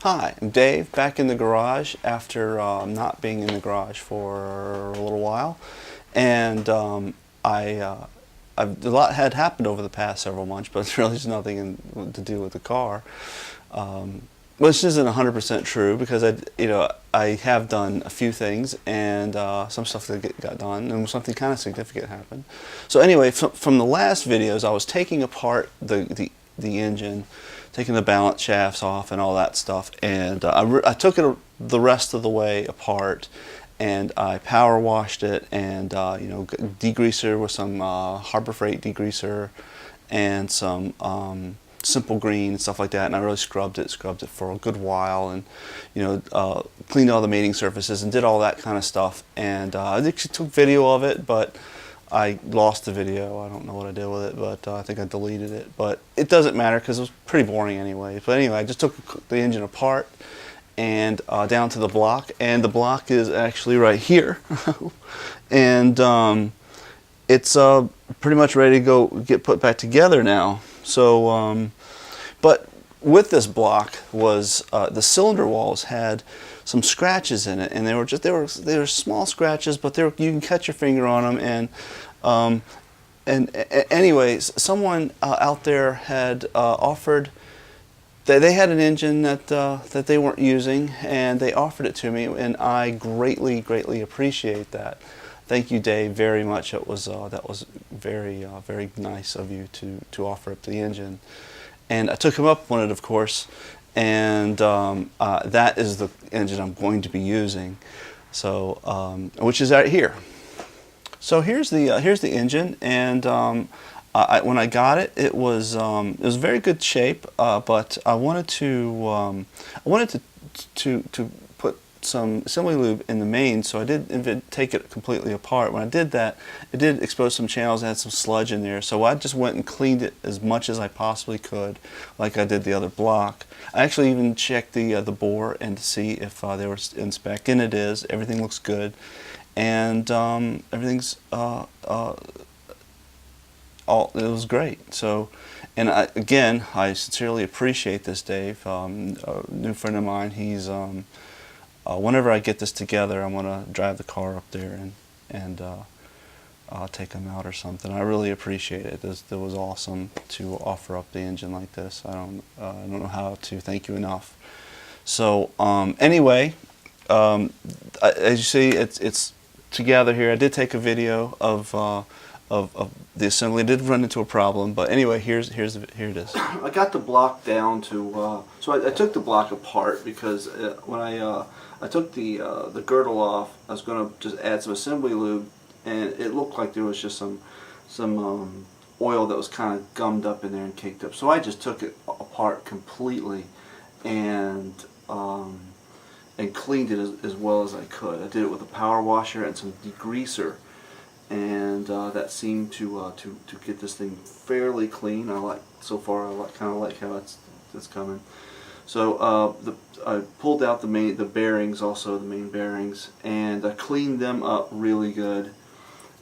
Hi, I'm Dave, back in the garage after not being in the garage for a little while, and a lot had happened over the past several months, but really there's nothing to do with the car, which isn't 100% true because I have done a few things and some stuff that got done and something kind of significant happened. So anyway, from the last videos, I was taking apart the engine, taking the balance shafts off and all that stuff, and I took it the rest of the way apart, and I power washed it, and degreaser with some Harbor Freight degreaser and some simple green and stuff like that, and I really scrubbed it for a good while, and cleaned all the mating surfaces and did all that kind of stuff, and I actually took video of it, but I lost the video. I don't know what I did with it, but I think I deleted it. But it doesn't matter because it was pretty boring anyway. But anyway, I just took the engine apart and down to the block, and the block is actually right here. And it's pretty much ready to go get put back together now. So, but with this block was the cylinder walls had some scratches in it, and they were small scratches, but you can cut your finger on them. And anyways, someone out there had offered. They had an engine that they weren't using, and they offered it to me, and I greatly appreciate that. Thank you, Dave, very much. That was very nice of you to offer up the engine, and I took him up on it, of course. And that is the engine I'm going to be using, so which is right here. So here's the engine, and when I got it, it was very good shape, but I wanted to put some assembly lube in the main, so I did take it completely apart. When I did that, it did expose some channels and had some sludge in there, so I just went and cleaned it as much as I possibly could, like I did the other block. I actually even checked the bore and to see if they were in spec, and it is. Everything looks good, and everything's it was great. So, and again, I sincerely appreciate this, Dave. A new friend of mine. He's whenever I get this together, I'm gonna drive the car up there and take him out or something. I really appreciate it. It was awesome to offer up the engine like this. I don't know how to thank you enough. So anyway, as you see, it's together here. I did take a video of the assembly. It did run into a problem, but anyway, here it is. I got the block down to so I took the block apart because when I took the girdle off, I was going to just add some assembly lube, and it looked like there was just some oil that was kind of gummed up in there and caked up. So I just took it apart completely and cleaned it as well as I could. I did it with a power washer and some degreaser, and that seemed to get this thing fairly clean. So far I kind of like how it's coming. So I pulled out the bearings, also the main bearings, and I cleaned them up really good,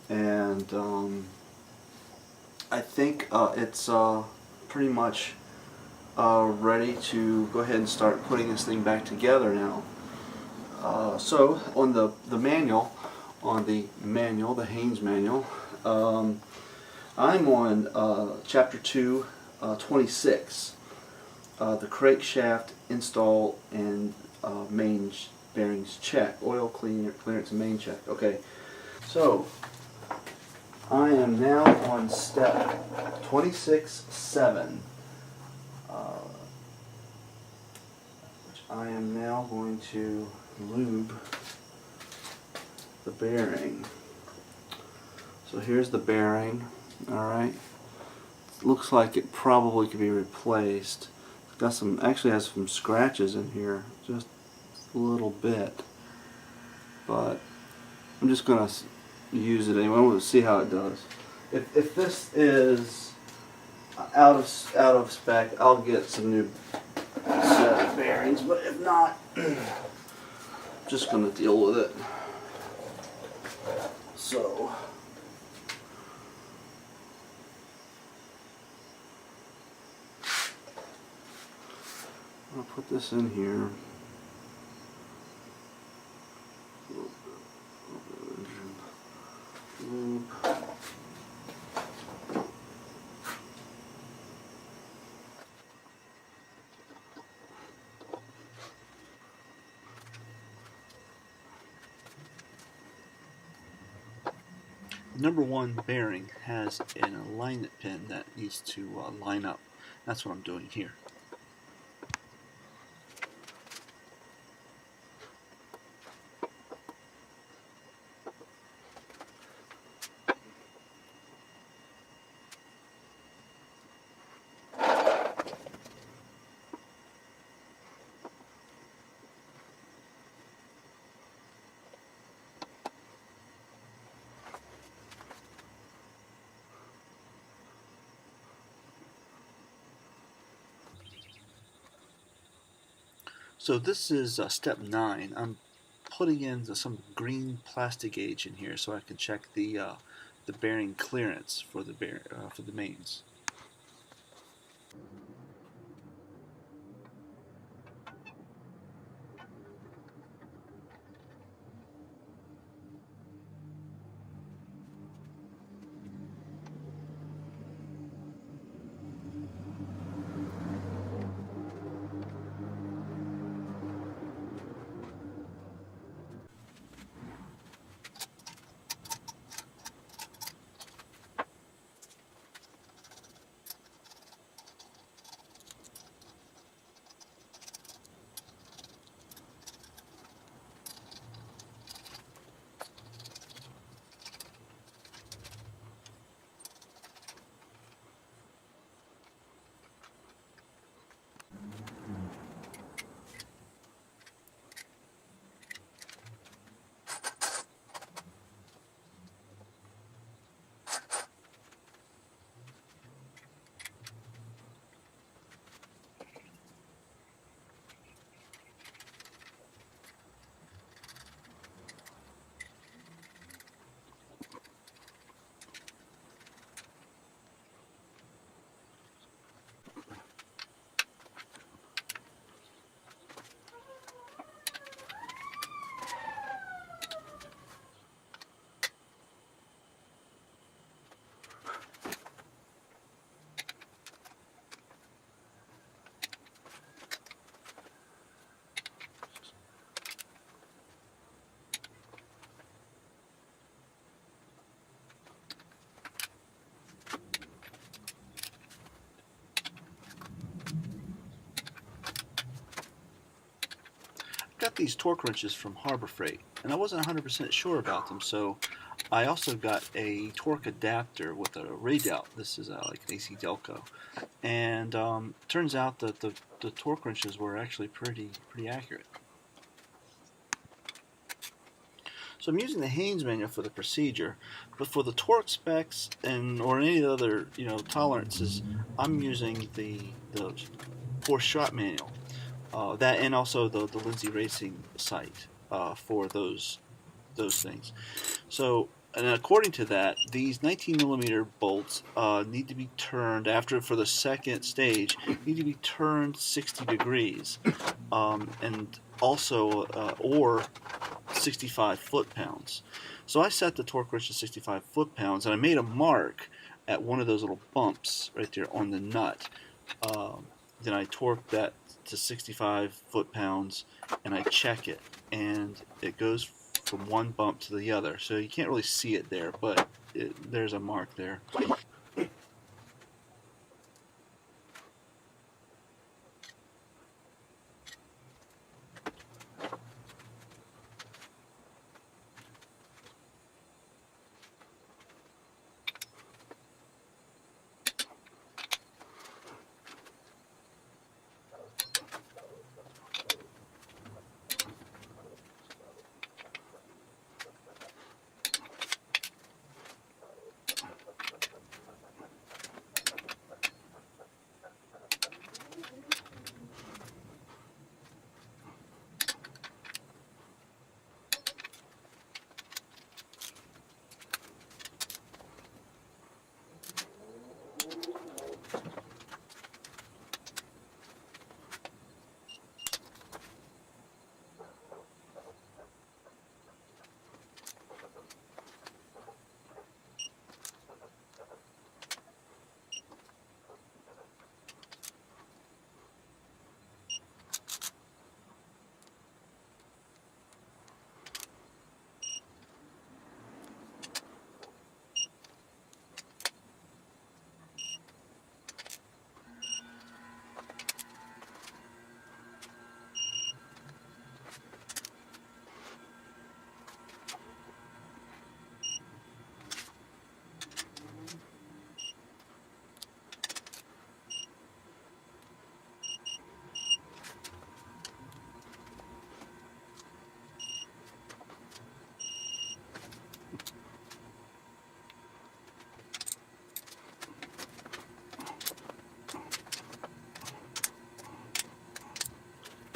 and I think it's pretty much ready to go ahead and start putting this thing back together now. So on the manual, the Haynes manual, I'm on Chapter 2, 26. The crankshaft install and main bearings check, oil clearance and main check. Okay, so I am now on step 26.7, which I am now going to lube the bearing. So here's the bearing. All right, looks like it probably could be replaced. Got actually has some scratches in here, just a little bit, but I'm just gonna use it anyway. I want to see how it does. If this is out of spec, I'll get some new set of bearings, but if not, I'm just gonna deal with it. So I'll put this in here. Lube. Number one bearing has an alignment pin that needs to line up. That's what I'm doing here. So this is step 9. I'm putting in some green plastic gauge in here so I can check the bearing clearance for the mains. Got these torque wrenches from Harbor Freight, and I wasn't 100% sure about them, so I also got a torque adapter with a radial. This is like an AC Delco, and turns out that the torque wrenches were actually pretty accurate. So I'm using the Haynes manual for the procedure, but for the torque specs or any other tolerances, I'm using the Porsche shop manual. That and also the Lindsay Racing site for those things. So, and according to that, these 19mm bolts need to be turned for the second stage. Need to be turned 60 degrees, and also or 65 foot-pounds. So I set the torque wrench to 65 foot-pounds, and I made a mark at one of those little bumps right there on the nut. Then I torque that to 65 foot-pounds, and I check it, and it goes from one bump to the other. So you can't really see it there, but there's a mark there.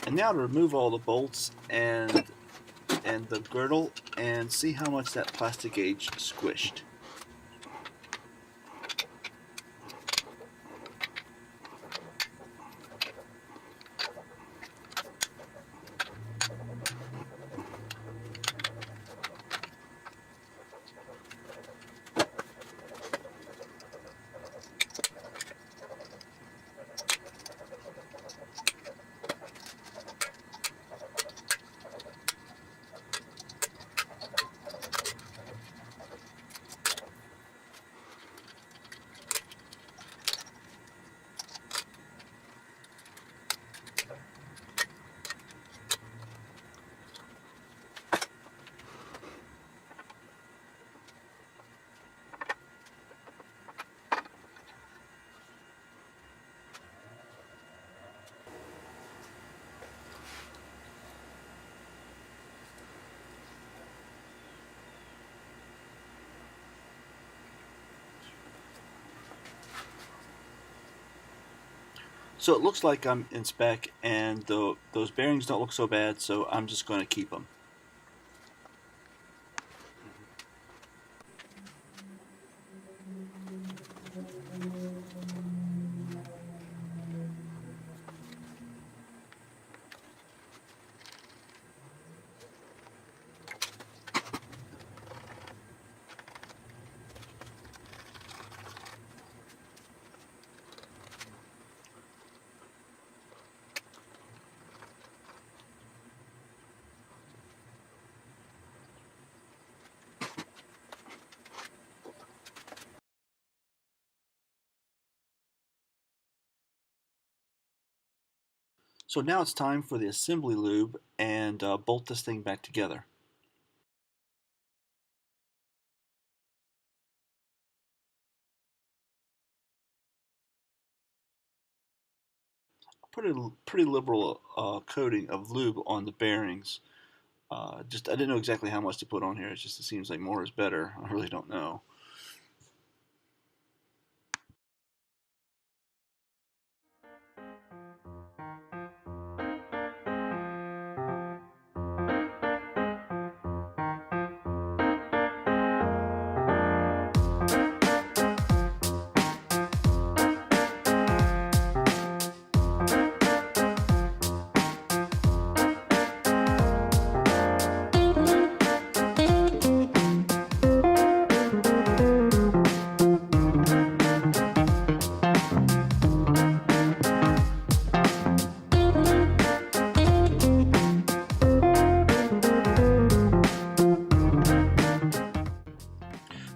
And now to remove all the bolts and the girdle and see how much that plastic gauge squished. So it looks like I'm in spec, and those bearings don't look so bad, so I'm just going to keep them. So now it's time for the assembly lube and bolt this thing back together. Put a pretty liberal coating of lube on the bearings. I didn't know exactly how much to put on here. It seems like more is better. I really don't know.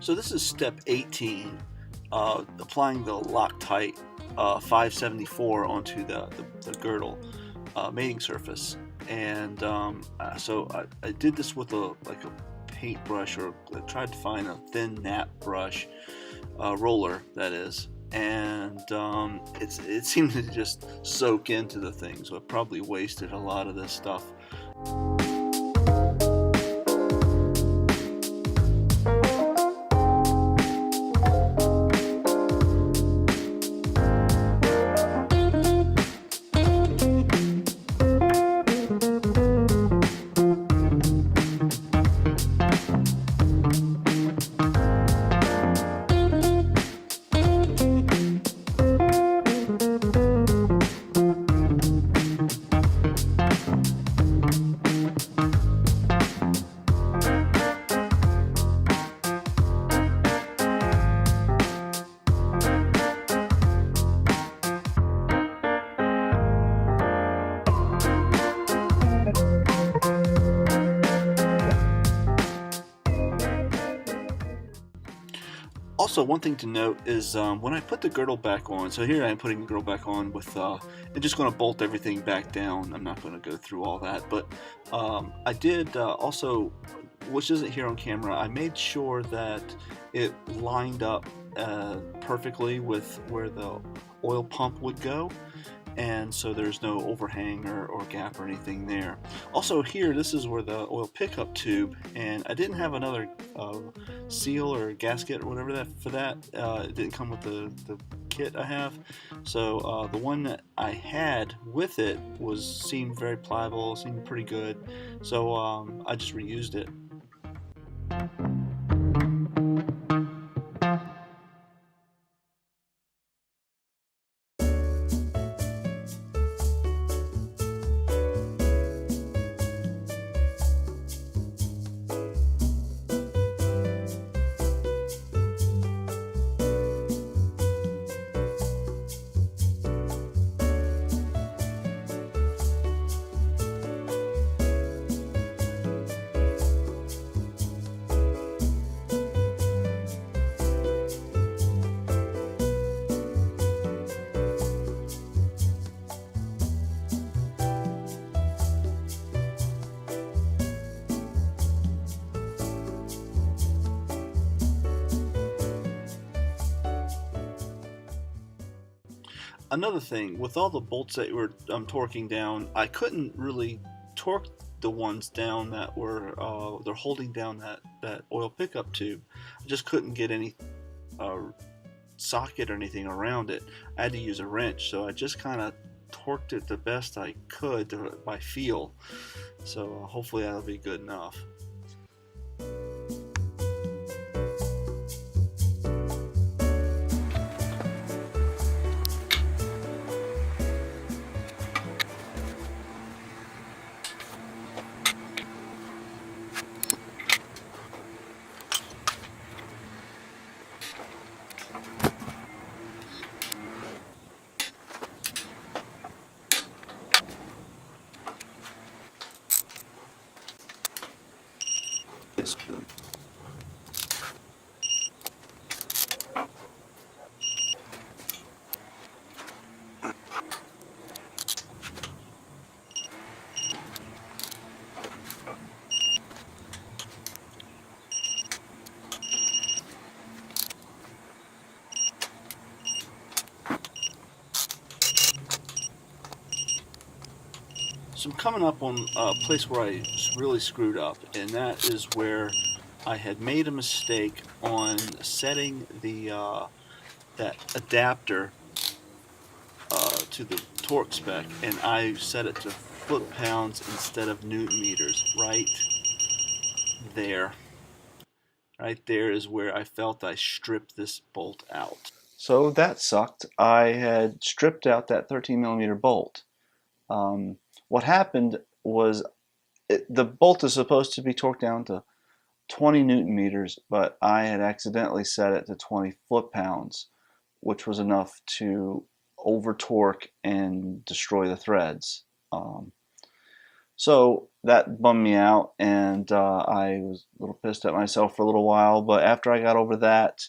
So this is step 18, applying the Loctite 574 onto the girdle mating surface. And so I did this with a paintbrush, or I tried to find a thin nap brush, roller that is, and it seemed to just soak into the thing, so it probably wasted a lot of this stuff. Also, one thing to note is when I put the girdle back on, so here I am putting the girdle back on with, I'm just going to bolt everything back down. I'm not going to go through all that, but I did also, which isn't here on camera, I made sure that it lined up perfectly with where the oil pump would go, and so there's no overhang or gap or anything there. Also here, this is where the oil pickup tube, and I didn't have another seal or gasket or whatever for that. It didn't come with the kit I have. So the one that I had with it seemed very pliable, seemed pretty good. So I just reused it. Another thing, with all the bolts that were torquing down, I couldn't really torque the ones down that were they're holding down that oil pickup tube. I just couldn't get any socket or anything around it. I had to use a wrench, so I just kind of torqued it the best I could by feel. So hopefully that'll be good enough. So I'm coming up on a place where I really screwed up, and that is where I had made a mistake on setting the that adapter to the torque spec, and I set it to foot-pounds instead of newton meters. There. Right there is where I felt I stripped this bolt out. So that sucked. I had stripped out that 13mm bolt. What happened was the bolt is supposed to be torqued down to 20 newton meters, but I had accidentally set it to 20 foot-pounds, which was enough to over torque and destroy the threads. So that bummed me out, and I was a little pissed at myself for a little while, but after I got over that,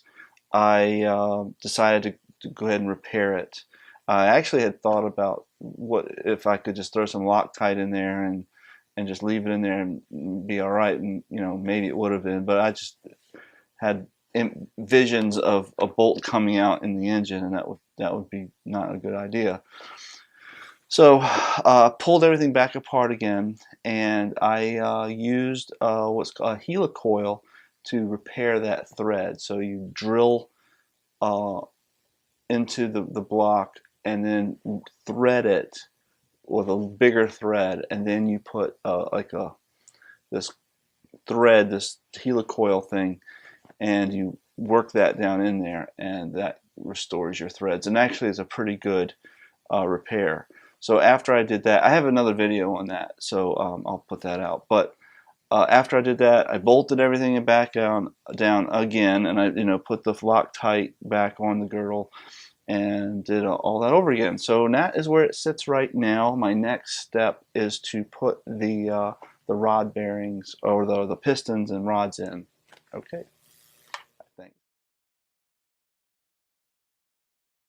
I decided to go ahead and repair it. I actually had thought about what if I could just throw some Loctite in there and just leave it in there and be all right, and maybe it would have been, but I just had visions of a bolt coming out in the engine, and that would be not a good idea. So pulled everything back apart again, and I used what's called a helicoil to repair that thread. So you drill into the block and then thread it with a bigger thread, and then you put this thread, this helicoil thing, and you work that down in there, and that restores your threads. And actually, it's a pretty good repair. So after I did that, I have another video on that, so I'll put that out. But after I did that, I bolted everything back down again, and I put the Loctite back on the girdle, and did all that over again. So that is where it sits right now. My next step is to put the rod bearings, or the pistons and rods in. Okay.